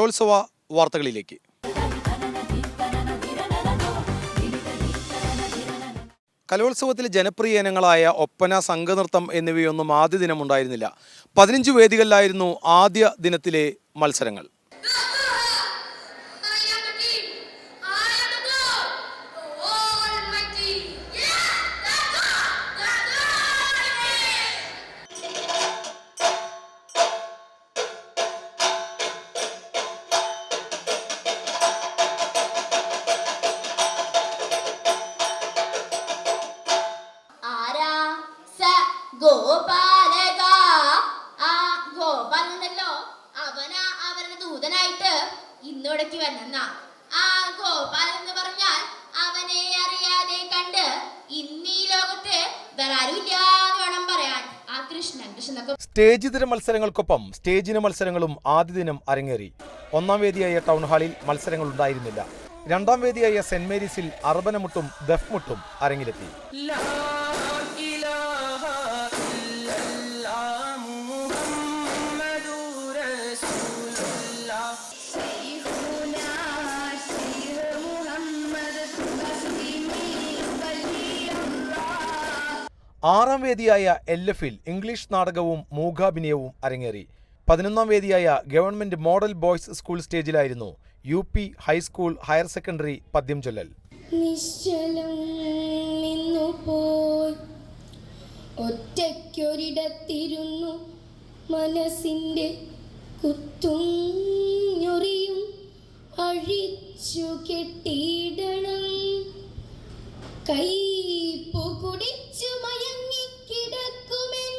കലോത്സവ വാർത്തകളിലേക്ക്. കലോത്സവത്തിൽ ജനപ്രിയ ഇനങ്ങളായ ഒപ്പന, സംഘനൃത്തം എന്നിവയൊന്നും ആദ്യ ദിനം ഉണ്ടായിരുന്നില്ല. 15 വേദികളിലായിരുന്നു ആദ്യ ദിനത്തിലെ മത്സരങ്ങൾ. ഗോപാലക ആ ഗോപാലനുണ്ടല്ലോ, അവരുടെ ദൂതനായിട്ട് ഇന്നിടയ്ക്ക് വന്നെന്നാ. ആ ഗോപാലൻ എന്ന് പറഞ്ഞാൽ അവനെ അറിയാതെ കണ്ട് ഇന്നീ ലോകത്ത് വേറെ ആരുമില്ലാന്ന് വേണം പറയാൻ. ആ കൃഷ്ണനൊക്കെ. സ്റ്റേജ് ഇതര മത്സരങ്ങൾക്കൊപ്പം സ്റ്റേജിന് മത്സരങ്ങളും ആദ്യ ദിനം അരങ്ങേറി. ഒന്നാം വേദിയായ ടൗൺ ഹാളിൽ മത്സരങ്ങൾ ഉണ്ടായിരുന്നില്ല. രണ്ടാം വേദിയായ സെന്റ് മേരീസിൽ അർബനമുട്ടും ദഫ്മുട്ടും അരങ്ങിലെത്തി. ആറാം വേദിയായ LF-ൽ ഇംഗ്ലീഷ് നാടകവും മൂകാഭിനയവും അരങ്ങേറി. 11ാം വേദിയായ ഗവൺമെന്റ് മോഡൽ ബോയ്സ് സ്കൂൾ സ്റ്റേജിലായിരുന്നു UP ഹൈസ്കൂൾ ഹയർ സെക്കൻഡറി പദ്യം ചൊല്ലൽ. നിശ്ചലം നിന്നുപോയി ഒറ്റയ്ക്കൊരിടത്തിരുന്നു മനസ്സിൻ്റെ കുത്തും ഞൊറിയും അഴിച്ചു കെട്ടിയിടണം. കൈപ്പു കുടിച്ചു മയങ്ങിക്കിടക്കുമെൻ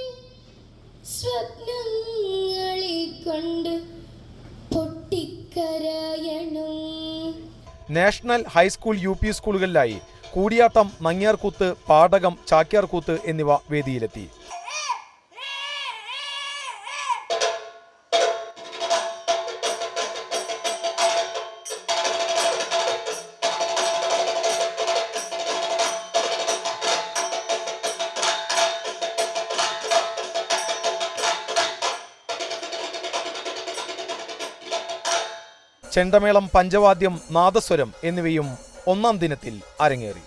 സ്വപ്നങ്ങളെ കണ്ട് പൊട്ടിക്കരയണം. നാഷണൽ ഹൈസ്കൂൾ UP സ്കൂളുകളിലായി കൂടിയാട്ടം, നങ്ങ്യാർകൂത്ത്, പാടകം, ചാക്യാർകൂത്ത് എന്നിവ വേദിയിലെത്തി. ചെണ്ടമേളം, പഞ്ചവാദ്യം, നാദസ്വരം എന്നിവയും ഒന്നാം ദിനത്തിൽ അരങ്ങേറി.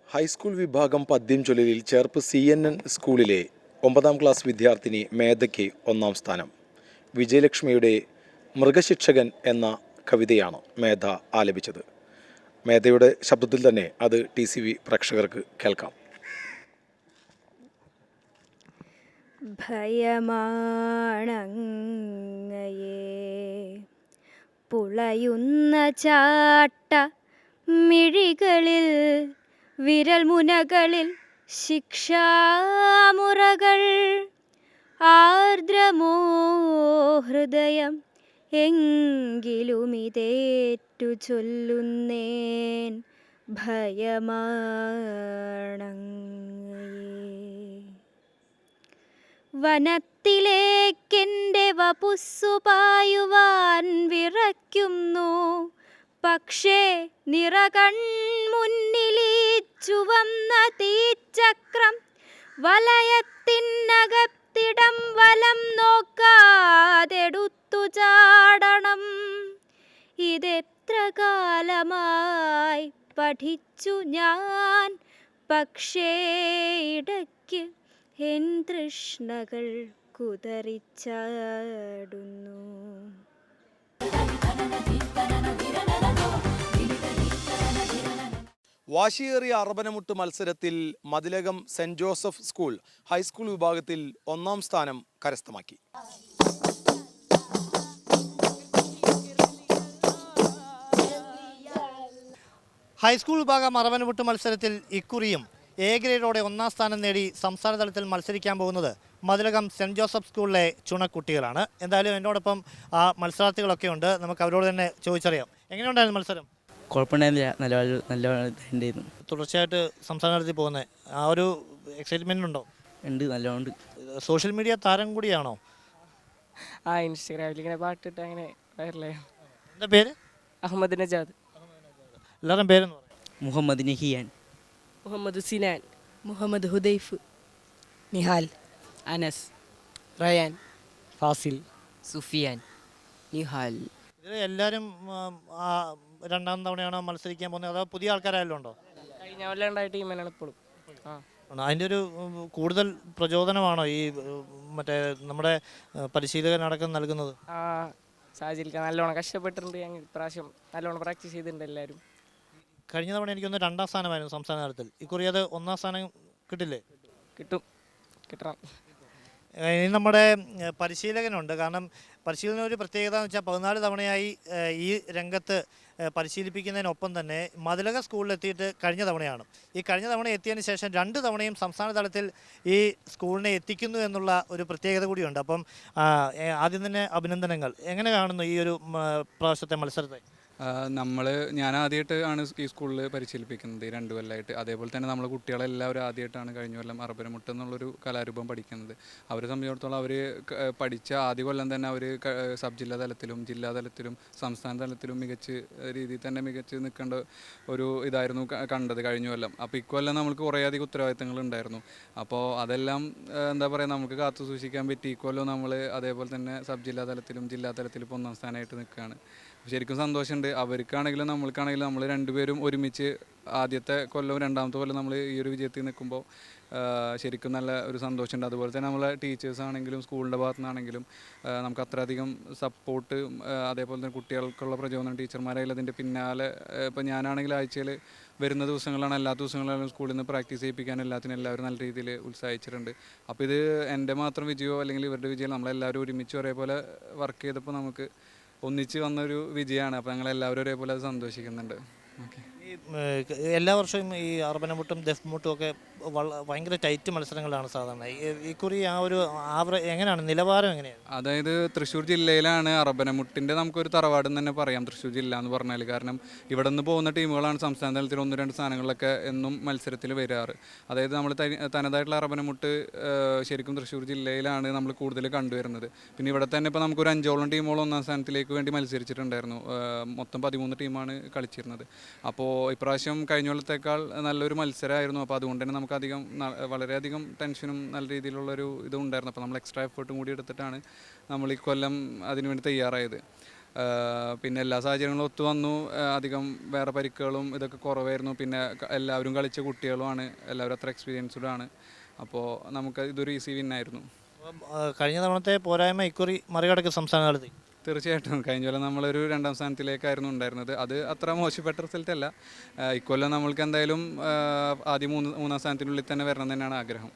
ഹൈസ്കൂൾ വിഭാഗം പദ്യം ചൊല്ലലിൽ ചേർപ്പ് CNN സ്കൂളിലെ 9ാം ക്ലാസ് വിദ്യാർത്ഥിനി മേധയ്ക്ക് 1ാം സ്ഥാനം. വിജയലക്ഷ്മിയുടെ മൃഗശിക്ഷകൻ എന്ന കവിതയാണ് മേധ ആലപിച്ചത്. മേധയുടെ ശബ്ദത്തിൽ തന്നെ അത് TCV പ്രേക്ഷകർക്ക് കേൾക്കാം. ഭയമാണങ്ങയെ പുളയുന്ന ചാട്ട മിഴികളിൽ, വിരൽമുനകളിൽ ശിക്ഷാമുറകൾ, ആർദ്രമോ ഹൃദയം എങ്കിലുമിതേറ്റു ചൊല്ലുന്നേൻ ഭയമാണങ്ങയെ. വനത്തിലേക്കെൻ്റെ വപുസ്സു പായുവാൻ വിറയ്ക്കുന്നു, പക്ഷേ നിറകൺമുന്നിലീ ചുവന്ന തീച്ചക്രം വലയത്തിനകത്തിടം വലം നോക്കാതെടുത്തു ചാടണം. ഇതെത്ര കാലമായി പഠിച്ചു ഞാൻ, പക്ഷേ ഇടയ്ക്ക് എൻ തൃഷ്ണകൾ കുതറിച്ചാടുന്നു. വാശിയേറിയ അറബനമുട്ട് മത്സരത്തിൽ Mathilakam saint Joseph school high school വിഭാഗത്തിൽ 1-ാം സ്ഥാനം കരസ്ഥമാക്കി. ഹൈസ്കൂൾ വിഭാഗം അറബനമുട്ട് മത്സരത്തിൽ ഇക്കുറിയും എ ഗ്രേഡോടെ 1-ാം സ്ഥാനം നേടി സംസ്ഥാന തലത്തിൽ മത്സരിക്കാൻ പോകുന്നത് മതിലകം സെൻറ്റ് ജോസഫ് സ്കൂളിലെ ചുണക്കുട്ടികളാണ്. എന്തായാലും എന്നോടൊപ്പം ആ മത്സരാർത്ഥികളൊക്കെ ഉണ്ട്. നമുക്ക് അവരോട് തന്നെ ചോദിച്ചറിയാം. എങ്ങനെയുണ്ടായിരുന്നു മത്സരം? കുഴപ്പമുണ്ടായിരുന്നില്ല, നല്ല ഉണ്ടായിരുന്നു. തുടർച്ചയായിട്ട് സംസ്ഥാന തലത്തിൽ പോകുന്നത് ആ ഒരു എക്സൈറ്റ്മെൻ്റ് ഉണ്ടോ? ഉണ്ട്, നല്ലോണം. സോഷ്യൽ മീഡിയ താരം കൂടിയാണോ? ഇൻസ്റ്റാഗ്രാമിൽ ഇങ്ങനെ പാട്ടിട്ട് അങ്ങനെ വൈറലായി. എന്താ പേര്? അഹമ്മദ് നജാദ്. എല്ലാവരും പേരെന്ന് പറയും. മുഹമ്മദ് നിഹിയാൻ, മുഹമ്മദ് സിനാൻ, മുഹമ്മദ് ഹുദൈഫ്, നിഹാൽ, അനസ്, റയാൻ, ഫാസിൽ, സുഫിയാൻ, നിഹാൽ. ഇത് എല്ലാവരും 2-ാം തവണയാണോ മത്സരിക്കാൻ പോകുന്നത്, അതോ പുതിയ ആൾക്കാരായാലും ഉണ്ടോ? കഴിഞ്ഞ കൊല്ലം ഉണ്ടായ ടീമിനാണ് ഇപ്പോഴും. അതിൻ്റെ ഒരു കൂടുതൽ പ്രചോദനമാണോ ഈ മറ്റേ നമ്മുടെ പരിശീലകനടക്കം നൽകുന്നത്? സാഹചര്യം നല്ലോണം കഷ്ടപ്പെട്ടിട്ടുണ്ട്. ഞങ്ങൾ ഇപ്രാവശ്യം നല്ലോണം പ്രാക്ടീസ് ചെയ്തിട്ടുണ്ട് എല്ലാവരും. കഴിഞ്ഞ തവണ എനിക്കൊന്ന് 2-ാം സ്ഥാനമായിരുന്നു സംസ്ഥാന തലത്തിൽ. ഇക്കുറി അത് 1-ാം സ്ഥാനം കിട്ടില്ലേ? കിട്ടണം. ഇനി നമ്മുടെ പരിശീലകനുണ്ട്. കാരണം പരിശീലന ഒരു പ്രത്യേകത എന്ന് വെച്ചാൽ 14 തവണയായി ഈ രംഗത്ത് പരിശീലിപ്പിക്കുന്നതിനൊപ്പം തന്നെ മതിലക സ്കൂളിലെത്തിയിട്ട് കഴിഞ്ഞ തവണയാണ്. ഈ കഴിഞ്ഞ തവണ എത്തിയതിന് ശേഷം 2 തവണയും സംസ്ഥാന തലത്തിൽ ഈ സ്കൂളിനെ എത്തിക്കുന്നു എന്നുള്ള ഒരു പ്രത്യേകത കൂടിയുണ്ട്. അപ്പം ആദ്യം തന്നെ അഭിനന്ദനങ്ങൾ. എങ്ങനെ കാണുന്നു ഈ ഒരു പ്രാവശ്യത്തെ മത്സരത്തെ? ഞാൻ ആദ്യമായിട്ട് ആണ് ഈ സ്കൂളിൽ പരിശീലിപ്പിക്കുന്നത് 2 കൊല്ലമായിട്ട്. അതേപോലെ തന്നെ നമ്മളെ കുട്ടികളെല്ലാവരും ആദ്യമായിട്ടാണ് കഴിഞ്ഞ കൊല്ലം അറബനമുട്ട് എന്നുള്ളൊരു കലാരൂപം പഠിക്കുന്നത്. അവരെ സംബന്ധിച്ചിടത്തോളം അവർ പഠിച്ച ആദ്യ കൊല്ലം തന്നെ അവർ സബ് ജില്ലാ തലത്തിലും ജില്ലാ തലത്തിലും സംസ്ഥാന തലത്തിലും മികച്ച് രീതിയിൽ തന്നെ മികച്ച് നിൽക്കേണ്ട ഒരു ഇതായിരുന്നു കണ്ടത് കഴിഞ്ഞ കൊല്ലം. അപ്പോൾ ഇക്കൊല്ലം നമുക്ക് കുറേയധികം ഉത്തരവാദിത്തങ്ങൾ ഉണ്ടായിരുന്നു. അപ്പോൾ അതെല്ലാം എന്താ പറയുക, നമുക്ക് കാത്തു സൂക്ഷിക്കാൻ പറ്റി. ഇക്കൊല്ലം നമ്മൾ അതേപോലെ തന്നെ സബ് ജില്ലാ തലത്തിലും ജില്ലാ തലത്തിലും 1-ാം സ്ഥാനമായിട്ട് നിൽക്കുകയാണ്. ശരിക്കും സന്തോഷമുണ്ട്. അവർക്കാണെങ്കിലും നമ്മൾക്കാണെങ്കിലും നമ്മൾ രണ്ടുപേരും ഒരുമിച്ച് ആദ്യത്തെ കൊല്ലവും 2-ാമത്തെ കൊല്ലം നമ്മൾ ഈ ഒരു വിജയത്തിൽ നിൽക്കുമ്പോൾ ശരിക്കും നല്ല ഒരു സന്തോഷമുണ്ട്. അതുപോലെ തന്നെ നമ്മളെ ടീച്ചേഴ്സാണെങ്കിലും സ്കൂളിൻ്റെ ഭാഗത്തു നിന്നാണെങ്കിലും നമുക്ക് അത്രയധികം സപ്പോർട്ട്, അതേപോലെ തന്നെ കുട്ടികൾക്കുള്ള പ്രചോദനം, ടീച്ചർമാരായാലും അതിൻ്റെ പിന്നാലെ ഇപ്പോൾ ഞാനാണെങ്കിൽ ആഴ്ചയിൽ വരുന്ന ദിവസങ്ങളാണ്, എല്ലാ ദിവസങ്ങളിലും സ്കൂളിൽ നിന്ന് പ്രാക്ടീസ് ചെയ്യിപ്പിക്കാൻ എല്ലാവരും നല്ല രീതിയിൽ ഉത്സാഹിച്ചിട്ടുണ്ട്. അപ്പോൾ ഇത് എൻ്റെ മാത്രം വിജയമോ അല്ലെങ്കിൽ ഇവരുടെ വിജയം, നമ്മളെല്ലാവരും ഒരുമിച്ച് ഒരേപോലെ വർക്ക് ചെയ്തപ്പോൾ നമുക്ക് ഒന്നിച്ച് വന്നൊരു വിജയമാണ്. അപ്പോൾ ഞങ്ങളെല്ലാവരും ഒരേപോലെ അത് സന്തോഷിക്കുന്നുണ്ട്. ഓക്കെ. എല്ലാ വർഷവും ഈ അറബനമുട്ടും ദഫ്മുട്ടും ഒക്കെ ഭയങ്കര ടൈറ്റ് മത്സരങ്ങളാണ് സാധാരണ. ഇക്കുറി ആ ഒരു എങ്ങനെയാണ് നിലവാരം എങ്ങനെയാണ്? അതായത് തൃശ്ശൂർ ജില്ലയിലാണ് അറബനമുട്ടിൻ്റെ നമുക്കൊരു തറവാടെന്ന് തന്നെ പറയാം തൃശ്ശൂർ ജില്ല എന്ന് പറഞ്ഞാൽ. കാരണം ഇവിടെ നിന്ന് പോകുന്ന ടീമുകളാണ് സംസ്ഥാന തലത്തിൽ 1-2 സ്ഥാനങ്ങളിലൊക്കെ എന്നും മത്സരത്തിൽ വരാറ്. അതായത് നമ്മൾ തനതായിട്ടുള്ള അറബനമുട്ട് ശരിക്കും തൃശ്ശൂർ ജില്ലയിലാണ് നമ്മൾ കൂടുതൽ കണ്ടുവരുന്നത്. പിന്നെ ഇവിടെ തന്നെ ഇപ്പോൾ നമുക്കൊരു 5ഓളം ടീമുകൾ 1-ാം സ്ഥാനത്തിലേക്ക് വേണ്ടി മത്സരിച്ചിട്ടുണ്ടായിരുന്നു. മൊത്തം 13 ടീമാണ് കളിച്ചിരുന്നത്. അപ്പോൾ ഇപ്രാവശ്യം കഴിഞ്ഞ കൊല്ലത്തേക്കാൾ നല്ലൊരു മത്സരമായിരുന്നു. അപ്പോൾ അതുകൊണ്ട് തന്നെ നമുക്കധികം വളരെയധികം ടെൻഷനും നല്ല രീതിയിലുള്ളൊരു ഇതും ഉണ്ടായിരുന്നു. അപ്പോൾ നമ്മൾ എക്സ്ട്രാ എഫേർട്ടും കൂടി എടുത്തിട്ടാണ് നമ്മൾ ഈ കൊല്ലം അതിനുവേണ്ടി തയ്യാറായത്. പിന്നെ എല്ലാ സാഹചര്യങ്ങളും ഒത്തു വന്നു. അധികം വേറെ പരിക്കുകളും ഇതൊക്കെ കുറവായിരുന്നു. പിന്നെ എല്ലാവരും കളിച്ച കുട്ടികളുമാണ്, എല്ലാവരും അത്ര എക്സ്പീരിയൻസ്ഡ് ആണ്. അപ്പോൾ നമുക്ക് ഇതൊരു ഈസി വിന്നായിരുന്നു. കഴിഞ്ഞ തവണത്തെ പോരായ്മ ഇക്കുറി മറികടക്ക് സംസ്ഥാന തലത്തിൽ? തീർച്ചയായിട്ടും. കഴിഞ്ഞ കൊല്ലം നമ്മളൊരു 2-ാം സ്ഥാനത്തിലേക്കായിരുന്നു ഉണ്ടായിരുന്നത്. അത് അത്ര മോശപ്പെട്ട റിസൾട്ട് അല്ല. ഇക്കൊല്ലം നമ്മൾക്ക് എന്തായാലും ആദ്യം 3-ാം സ്ഥാനത്തിനുള്ളിൽ തന്നെ വരണം തന്നെയാണ് ആഗ്രഹം.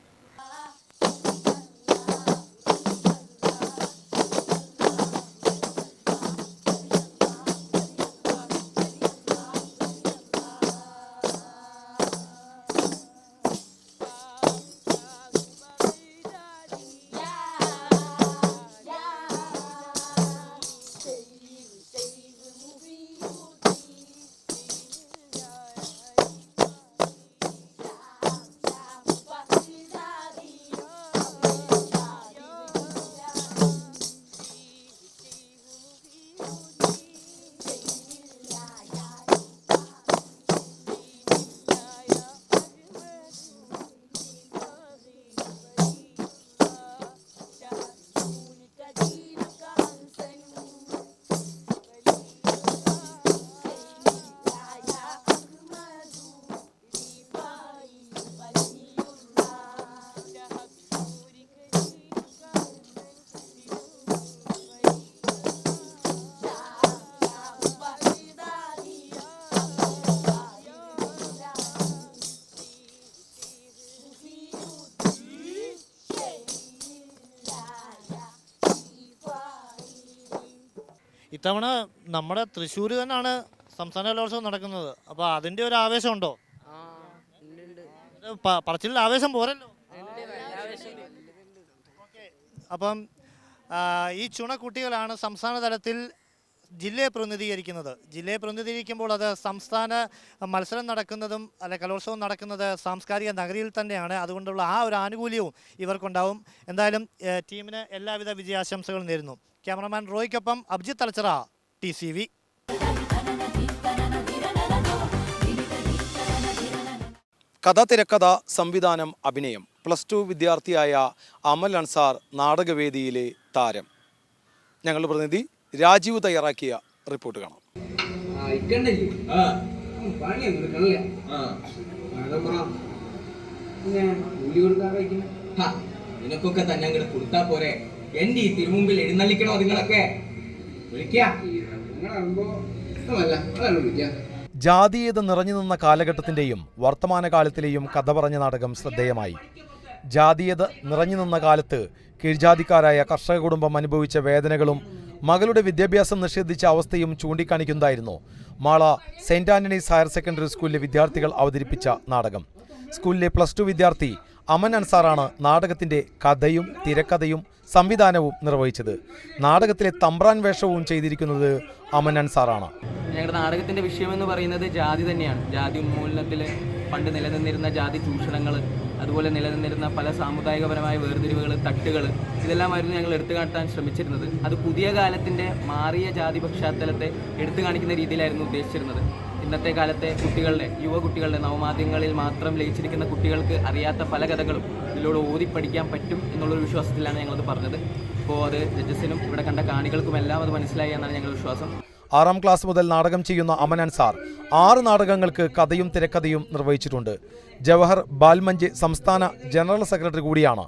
ഇത്തവണ നമ്മുടെ തൃശ്ശൂർ തന്നെയാണ് സംസ്ഥാന കലോത്സവം നടക്കുന്നത്. അപ്പോൾ അതിൻ്റെ ഒരു ആവേശമുണ്ടോ? പറച്ചിലിൽ ആവേശം പോരല്ലോ. അപ്പം ഈ ചുണക്കുട്ടികളാണ് സംസ്ഥാന തലത്തിൽ ജില്ലയെ പ്രതിനിധീകരിക്കുന്നത്. ജില്ലയെ പ്രതിനിധീകരിക്കുമ്പോൾ അത് സംസ്ഥാന മത്സരം നടക്കുന്നതും അല്ലെ കലോത്സവം നടക്കുന്നത് സാംസ്കാരിക നഗരിയിൽ തന്നെയാണ്. അതുകൊണ്ടുള്ള ആ ഒരു ആനുകൂല്യവും ഇവർക്കുണ്ടാവും. എന്തായാലും ടീമിന് എല്ലാവിധ വിജയാശംസകളും നേരുന്നു. ക്യാമറമാൻ റോയ്ക്കൊപ്പം അഭിജിത്ത് തലച്ചിറ, TCV. കഥ, തിരക്കഥ, സംവിധാനം, അഭിനയം. +2 വിദ്യാർത്ഥിയായ അമൽ അൻസാർ നാടകവേദിയിലെ താരം. ഞങ്ങളുടെ പ്രതിനിധി രാജീവ് തയ്യാറാക്കിയ റിപ്പോർട്ട് കാണാം. നിനക്കൊക്കെ തന്നെ അങ്ങോട്ട് കൊടുത്താ പോരെ? എന്റെ ഈ തിരുമുമ്പിൽ എഴുന്നള്ളിക്കണോ നിങ്ങളൊക്കെ? ജാതീയത നിറഞ്ഞു നിന്ന കാലഘട്ടത്തിൻ്റെയും വർത്തമാനകാലത്തിലെയും കഥ പറഞ്ഞ നാടകം ശ്രദ്ധേയമായി. ജാതീയത നിറഞ്ഞു നിന്ന കാലത്ത് കീഴ്ജാതിക്കാരായ കർഷക കുടുംബം അനുഭവിച്ച വേദനകളും മകളുടെ വിദ്യാഭ്യാസം നിഷേധിച്ച അവസ്ഥയും ചൂണ്ടിക്കാണിക്കുന്നതായിരുന്നു Mala Saint Antony's higher secondary സ്കൂളിലെ വിദ്യാർത്ഥികൾ അവതരിപ്പിച്ച നാടകം. സ്കൂളിലെ +2 വിദ്യാർത്ഥി അമൻ അൻസാറാണ് നാടകത്തിന്റെ കഥയും തിരക്കഥയും സംവിധാനവും നിർവഹിച്ചത്. നാടകത്തിലെ തമ്പ്രാൻ വേഷവും ചെയ്തിരിക്കുന്നത് അമൻ അൻസാറാണ്. ഞങ്ങളുടെ നാടകത്തിൻ്റെ വിഷയമെന്ന് പറയുന്നത് ജാതി തന്നെയാണ്. ജാതി ഉന്മൂലനത്തിൽ പണ്ട് നിലനിന്നിരുന്ന ജാതി ചൂഷണങ്ങൾ, അതുപോലെ നിലനിന്നിരുന്ന പല സാമുദായികപരമായ വേർതിരിവുകൾ, തട്ടുകൾ, ഇതെല്ലാമായിരുന്നു ഞങ്ങൾ എടുത്തു കാട്ടാൻ ശ്രമിച്ചിരുന്നത്. അത് പുതിയ കാലത്തിൻ്റെ മാറിയ ജാതി പശ്ചാത്തലത്തെ എടുത്തു കാണിക്കുന്ന രീതിയിലായിരുന്നു ഉദ്ദേശിച്ചിരുന്നത്. ഇന്നത്തെ കാലത്തെ കുട്ടികളുടെ, യുവകുട്ടികളുടെ, നവമാധ്യമങ്ങളിൽ മാത്രം ലയിച്ചിരിക്കുന്ന കുട്ടികൾക്ക് അറിയാത്ത പല കഥകളും ഇതിലൂടെ ഓതിപ്പഠിക്കാൻ പറ്റും എന്നുള്ളൊരു വിശ്വാസത്തിലാണ് ഞങ്ങളത് പറഞ്ഞത്. അപ്പോൾ അത് ജഡ്ജസിനും ഇവിടെ കണ്ട കാണികൾക്കുമെല്ലാം അത് മനസ്സിലായി എന്നാണ് ഞങ്ങളുടെ വിശ്വാസം. 6ാം ക്ലാസ് മുതൽ നാടകം ചെയ്യുന്ന അമൻ അൻസാർ 6 നാടകങ്ങൾക്ക് കഥയും തിരക്കഥയും നിർവഹിച്ചിട്ടുണ്ട്. ജവഹർ ബാൽമഞ്ച് സംസ്ഥാന ജനറൽ സെക്രട്ടറി കൂടിയാണ്.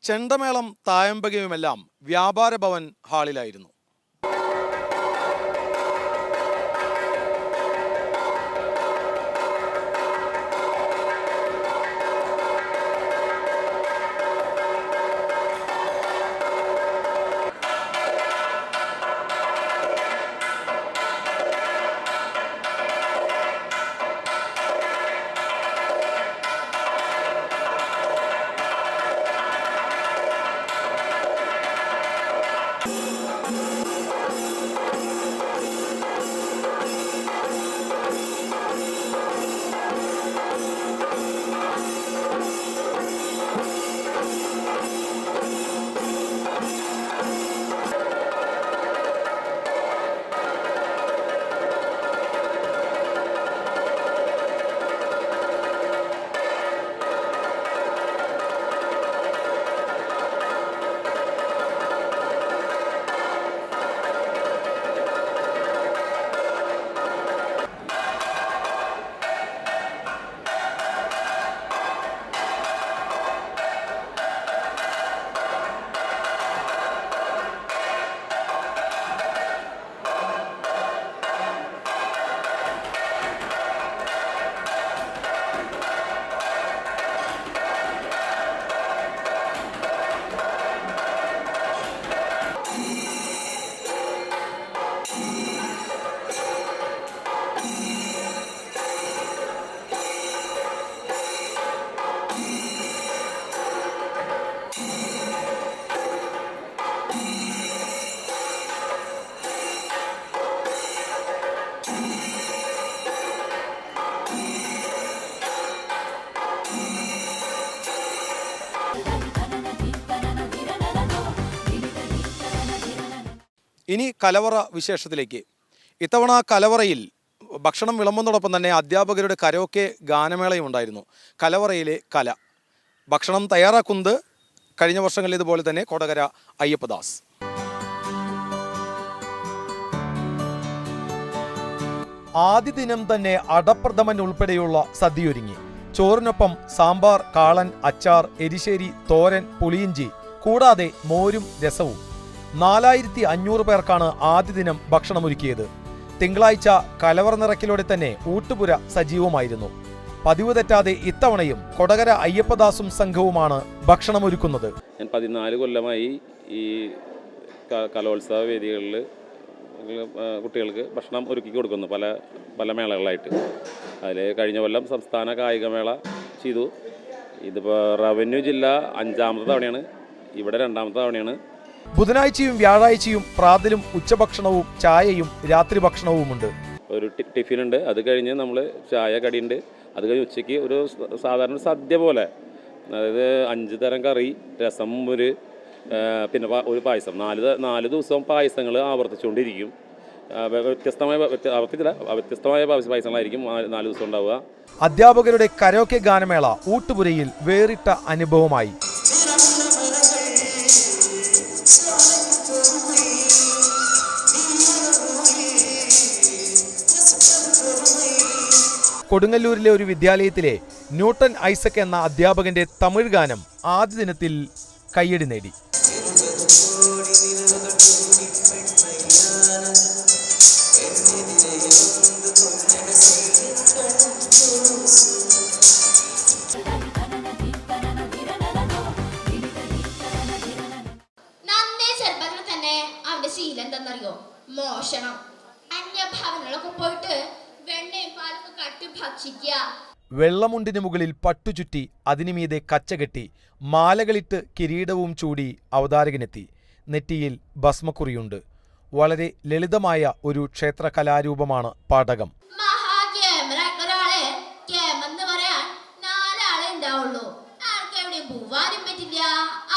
ചെണ്ടമേളം, തായമ്പകയുമെല്ലാം വ്യാപാര ഭവൻ ഹാളിലായിരുന്നു. ഇനി കലവറ വിശേഷത്തിലേക്ക്. ഇത്തവണ കലവറയിൽ ഭക്ഷണം വിളമ്പുന്നതോടൊപ്പം തന്നെ അധ്യാപകരുടെ കരോക്കെ ഗാനമേളയും ഉണ്ടായിരുന്നു. കലവറയിലെ കല. ഭക്ഷണം തയ്യാറാക്കുന്നത് കഴിഞ്ഞ വർഷങ്ങളിൽ ഇതുപോലെ തന്നെ കൊടകര അയ്യപ്പദാസ്. ആദ്യ ദിനം തന്നെ അടപ്രഥമൻ ഉൾപ്പെടെയുള്ള സദ്യയൊരുങ്ങി. ചോറിനൊപ്പം സാമ്പാർ, കാളൻ, അച്ചാർ, എരിശ്ശേരി, തോരൻ, പുളിയിഞ്ചി കൂടാതെ മോരും രസവും. 4500 പേർക്കാണ് ആദ്യ ദിനം ഭക്ഷണമൊരുക്കിയത്. തിങ്കളാഴ്ച കലവറ നിറക്കിലൂടെ തന്നെ ഊട്ടുപുര സജീവമായിരുന്നു. പതിവ് തെറ്റാതെ ഇത്തവണയും കൊടകര അയ്യപ്പദാസും സംഘവുമാണ് ഭക്ഷണമൊരുക്കുന്നത്. ഞാൻ 14 കൊല്ലമായി ഈ കലോത്സവ വേദികളിൽ കുട്ടികൾക്ക് ഭക്ഷണം ഒരുക്കി കൊടുക്കുന്നു പല മേളകളായിട്ട്. അതിൽ കഴിഞ്ഞ കൊല്ലം സംസ്ഥാന കായികമേള ചെയ്തു. ഇതിപ്പോൾ റവന്യൂ ജില്ല 5ാമത്തെ തവണയാണ്, ഇവിടെ 2ാമത്തെ തവണയാണ്. ബുധനാഴ്ചയും വ്യാഴാഴ്ചയും പ്രാതലും ഉച്ചഭക്ഷണവും ചായയും രാത്രി ഭക്ഷണവുമുണ്ട്. ഒരു ടിഫിനുണ്ട്, അത് കഴിഞ്ഞ് നമ്മൾ ചായ കടിയുണ്ട്, അത് കഴിഞ്ഞ് ഉച്ചയ്ക്ക് ഒരു സാധാരണ സദ്യ പോലെ, അതായത് 5 തരം കറി, രസം, പിന്നെ ഒരു പായസം. 4 ദിവസവും പായസങ്ങൾ ആവർത്തിച്ചുകൊണ്ടിരിക്കും. വ്യത്യസ്തമായ പായസങ്ങളായിരിക്കും 4 ദിവസം ഉണ്ടാവുക. അധ്യാപകരുടെ കരോക്കെ ഗാനമേള ഊട്ടുപുരയിൽ വേറിട്ട അനുഭവമായി. കൊടുങ്ങല്ലൂരിലെ ഒരു വിദ്യാലയത്തിലെ ന്യൂട്ടൺ ഐസക് എന്ന അധ്യാപകന്റെ തമിഴ് ഗാനം ആദ്യ ദിനത്തിൽ കയ്യടി നേടി. നന്നേ ചെറുപ്പത്തിൽ തന്നെ അവന്റെ ശീലം എന്തെന്നറിയോ? മോഷണം. അന്യഭാവനകളൊക്കെ പോയിട്ട് വെണ്ണയും പാലൊക്കെ കട്ടി ഭക്ഷിക്കുക. വെള്ളമുണ്ടിന് മുകളിൽ പട്ടുചുറ്റി അതിനുമീതെ കച്ചകെട്ടി മാലകളിട്ട് കിരീടവും ചൂടി അവതാരകനെത്തി. നെറ്റിയിൽ ഭസ്മക്കുറിയുണ്ട്. വളരെ ലളിതമായ ഒരു ക്ഷേത്ര കലാരൂപമാണ് പാടകം. മഹാകേമനായിട്ടൊരാളെ കേമെന്ന് പറയാൻ 4 ആളെ ഉണ്ടാവുള്ളൂ. ആൾക്ക് എവിടെയും പോവാനും പറ്റില്ല,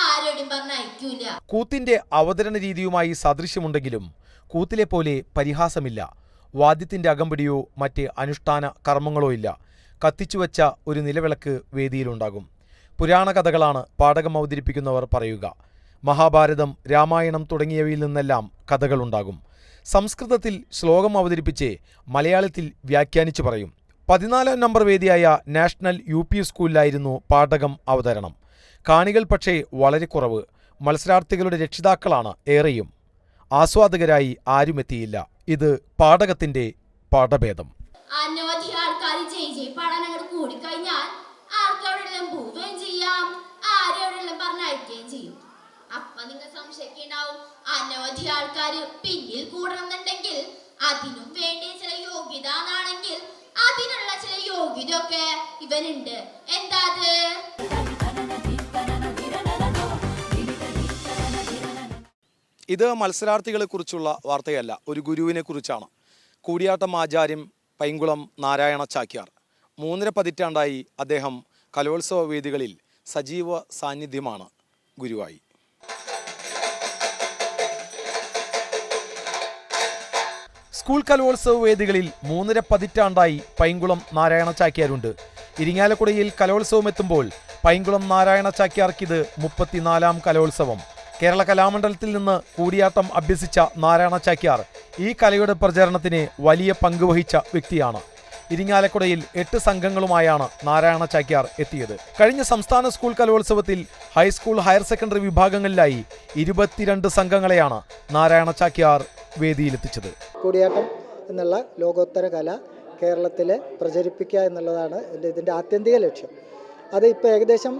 ആരോടും പറഞ്ഞയക്കൂല. കൂത്തിന്റെ അവതരണ രീതിയുമായി സാദൃശ്യമുണ്ടെങ്കിലും കൂത്തിലെ പോലെ പരിഹാസമില്ല. വാദ്യത്തിന്റെ അകമ്പടിയോ മറ്റ് അനുഷ്ഠാന കർമ്മങ്ങളോ ഇല്ല. കത്തിച്ചുവെച്ച ഒരു നിലവിളക്ക് വേദിയിലുണ്ടാകും. പുരാണ കഥകളാണ് പാടകം അവതരിപ്പിക്കുന്നവർ പറയുക. മഹാഭാരതം, രാമായണം തുടങ്ങിയവയിൽ നിന്നെല്ലാം കഥകളുണ്ടാകും. സംസ്കൃതത്തിൽ ശ്ലോകം അവതരിപ്പിച്ച് മലയാളത്തിൽ വ്യാഖ്യാനിച്ചു പറയും. 14ാം നമ്പർ വേദിയായ നാഷണൽ UP സ്കൂളിലായിരുന്നു പാടകം അവതരണം. കാണികൾ പക്ഷേ വളരെ കുറവ്. മത്സരാർത്ഥികളുടെ രക്ഷിതാക്കളാണ് ഏറെയും. ആസ്വാദകരായി ആരുമെത്തിയില്ല. ഇത് പാടകത്തിന്റെ പാഠഭേദം. അനവധി ആൾക്കാർ ജയ് പാടാൻ അങ്ങോട്ട് കൂടിക്കഴിഞ്ഞാൽ ആൾക്കാരോടെല്ലാം പോവുകയും ചെയ്യാം, ആരോടെല്ലാം പറഞ്ഞയക്കുകയും ചെയ്യും. അപ്പൊ നിങ്ങൾ സംശയിക്കുന്നുണ്ടാവും, അനവധി ആൾക്കാര് പിന്നിൽ കൂടണമെന്നുണ്ടെങ്കിൽ അതിനും വേണ്ടി ചില യോഗ്യത എന്നാണെങ്കിൽ അതിനുള്ള ചില യോഗ്യതയൊക്കെ ഇവനുണ്ട്. എന്താ അത്? ഇത് മത്സരാർത്ഥികളെ കുറിച്ചുള്ള വാർത്തയല്ല, ഒരു ഗുരുവിനെ കുറിച്ചാണ്. കൂടിയാട്ടം ആചാര്യം പൈങ്കുളം നാരായണ ചാക്യാർ. 3.5 പതിറ്റാണ്ടായി അദ്ദേഹം കലോത്സവ വേദികളിൽ സജീവ സാന്നിധ്യമാണ്. ഗുരുവായി സ്കൂൾ കലോത്സവ വേദികളിൽ 3.5 പതിറ്റാണ്ടായി പൈങ്കുളം നാരായണ ചാക്യാരുണ്ട്. ഇരിങ്ങാലക്കുടയിൽ കലോത്സവം എത്തുമ്പോൾ പൈങ്കുളം നാരായണ ചാക്യാർക്കിത് 34ാം കലോത്സവം. കേരള കലാമണ്ഡലത്തിൽ നിന്ന് കൂടിയാട്ടം അഭ്യസിച്ച നാരായണ ചാക്യാർ ഈ കലയുടെ പ്രചാരണത്തിന് വലിയ പങ്ക് വഹിച്ച വ്യക്തിയാണ്. ഇരിങ്ങാലക്കുടയിൽ 8 സംഘങ്ങളുമായാണ് നാരായണ ചാക്യാർ എത്തിയത്. കഴിഞ്ഞ സംസ്ഥാന സ്കൂൾ കലോത്സവത്തിൽ ഹൈസ്കൂൾ, ഹയർ സെക്കൻഡറി വിഭാഗങ്ങളിലായി 22 സംഘങ്ങളെയാണ് നാരായണ ചാക്യാർ വേദിയിലെത്തിച്ചത്. കൂടിയാട്ടം എന്നുള്ള ലോകോത്തര കല കേരളത്തിൽ പ്രചരിപ്പിക്കുക എന്നുള്ളതാണ് ഇതിൻ്റെ ആത്യന്തിക ലക്ഷ്യം. അത് ഇപ്പോൾ ഏകദേശം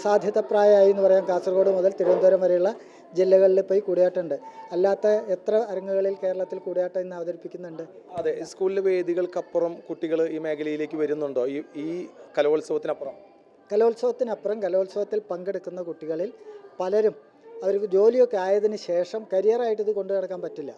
സാധ്യതപ്രായമായി എന്ന് പറയാം. കാസർഗോഡ് മുതൽ തിരുവനന്തപുരം വരെയുള്ള ജില്ലകളിൽ ഇപ്പോൾ ഈ കൂടിയാട്ടമുണ്ട്. അല്ലാത്ത എത്ര അരങ്ങുകളിൽ കേരളത്തിൽ കൂടിയാട്ടം ഇന്ന് അവതരിപ്പിക്കുന്നുണ്ട്? അതെ, സ്കൂളിലെ വേദികൾക്കപ്പുറം കുട്ടികൾ ഈ മേഖലയിലേക്ക് വരുന്നുണ്ടോ? ഈ കലോത്സവത്തിനപ്പുറം കലോത്സവത്തിൽ പങ്കെടുക്കുന്ന കുട്ടികളിൽ പലരും അവർക്ക് ജോലിയൊക്കെ ആയതിന് ശേഷം കരിയറായിട്ട് ഇത് കൊണ്ടു നടക്കാൻ പറ്റില്ല.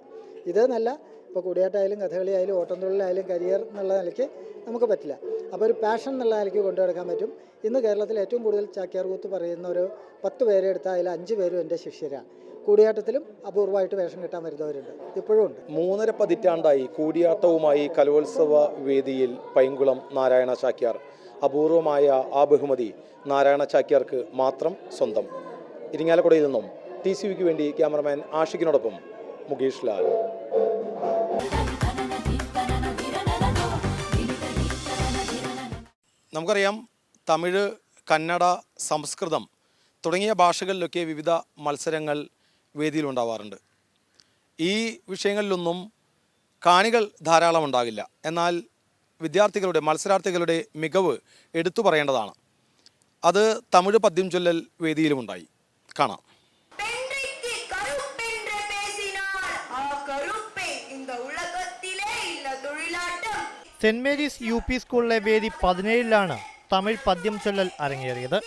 ഇത് നല്ല ഇപ്പോൾ കൂടിയാട്ടമായാലും കഥകളി ആയാലും ഓട്ടംതുള്ളലായാലും കരിയർ എന്നുള്ള നിലയ്ക്ക് നമുക്ക് പറ്റില്ല. അപ്പോൾ ഒരു പാഷൻ എന്നുള്ള നിലയ്ക്ക് കൊണ്ടു നടക്കാൻ പറ്റും. ഇന്ന് കേരളത്തിൽ ഏറ്റവും കൂടുതൽ ചാക്യാർ കൂത്ത് പറയുന്ന ഒരു 10 പേരെ എടുത്താൽ അതിൽ 5 പേരും എൻ്റെ ശിഷ്യരാണ്. കൂടിയാട്ടത്തിലും അപൂർവമായിട്ട് വേഷം കിട്ടാൻ വരുന്നവരുണ്ട്, ഇപ്പോഴും ഉണ്ട്. 3.5 പതിറ്റാണ്ടായി കൂടിയാട്ടവുമായി കലോത്സവ വേദിയിൽ പൈങ്കുളം നാരായണ ചാക്യാർ. അപൂർവമായ ആ ബഹുമതി നാരായണ ചാക്യാർക്ക് മാത്രം സ്വന്തം. ഇരിങ്ങാലക്കുടയിൽ നിന്നും TCVക്ക് വേണ്ടി ക്യാമറമാൻ ആഷിഖിനോടൊപ്പം മുകേഷ് ലാൽ. നമുക്കറിയാം, തമിഴ്, കന്നഡ, സംസ്കൃതം തുടങ്ങിയ ഭാഷകളിലൊക്കെ വിവിധ മത്സരങ്ങൾ വേദിയിലുണ്ടാവാറുണ്ട്. ഈ വിഷയങ്ങളിലൊന്നും കാണികൾ ധാരാളം ഉണ്ടാകില്ല. എന്നാൽ മത്സരാർത്ഥികളുടെ മികവ് എടുത്തു പറയേണ്ടതാണ്. അത് തമിഴ് പദ്യം ചൊല്ലൽ വേദിയിലുമുണ്ടായി. കാണാം. സെന്റ് മേരീസ് UP സ്കൂളിലെ വേദി 17-ലാണ് തമിഴ് പദ്യം ചൊല്ലൽ അരങ്ങേറിയത്.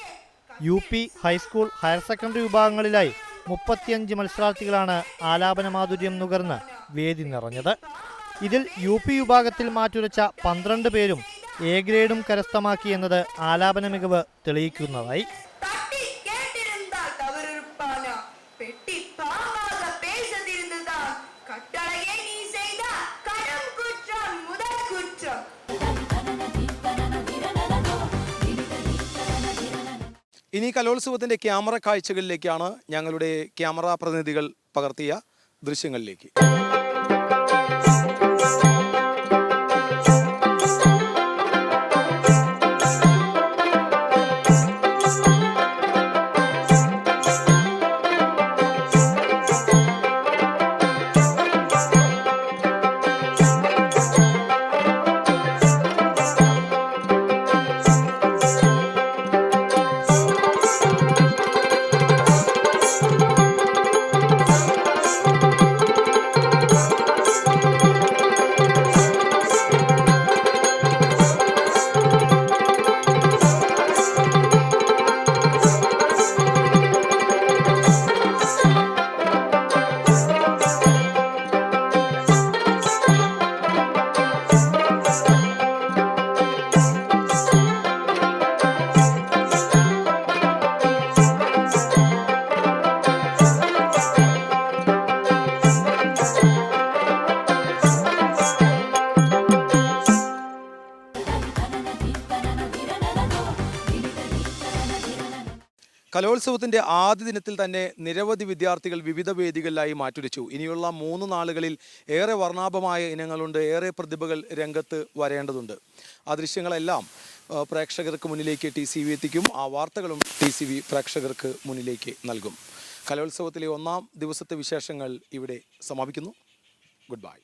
UP ഹൈസ്കൂൾ, ഹയർ സെക്കൻഡറി വിഭാഗങ്ങളിലായി 35 മത്സരാർത്ഥികളാണ് ആലാപന മാധുര്യം നുകർന്ന് വേദി നിറഞ്ഞത്. ഇതിൽ UP വിഭാഗത്തിൽ മാറ്റുരച്ച 12 പേരും A ഗ്രേഡും കരസ്ഥമാക്കി എന്നത് ആലാപന മികവ് തെളിയിക്കുന്നതായി. ഇനി കലോത്സവത്തിൻ്റെ ക്യാമറ കാഴ്ചകളിലേക്കാണ്. ഞങ്ങളുടെ ക്യാമറ പ്രതിനിധികൾ പകർത്തിയ ദൃശ്യങ്ങളിലേക്ക്. കലോത്സവത്തിൻ്റെ ആദ്യ ദിനത്തിൽ തന്നെ നിരവധി വിദ്യാർത്ഥികൾ വിവിധ വേദികളിലായി മാറ്റുരച്ചു. ഇനിയുള്ള 3 നാളുകളിൽ ഏറെ വർണ്ണാഭമായ ഇനങ്ങളുണ്ട്, ഏറെ പ്രതിഭകൾ രംഗത്ത് വരേണ്ടതുണ്ട്. ആ ദൃശ്യങ്ങളെല്ലാം പ്രേക്ഷകർക്ക് മുന്നിലേക്ക് TCV എത്തിക്കും. ആ വാർത്തകളും TCV പ്രേക്ഷകർക്ക് മുന്നിലേക്ക് നൽകും. കലോത്സവത്തിലെ 1-ാം ദിവസത്തെ വിശേഷങ്ങൾ ഇവിടെ സമാപിക്കുന്നു. Good bye.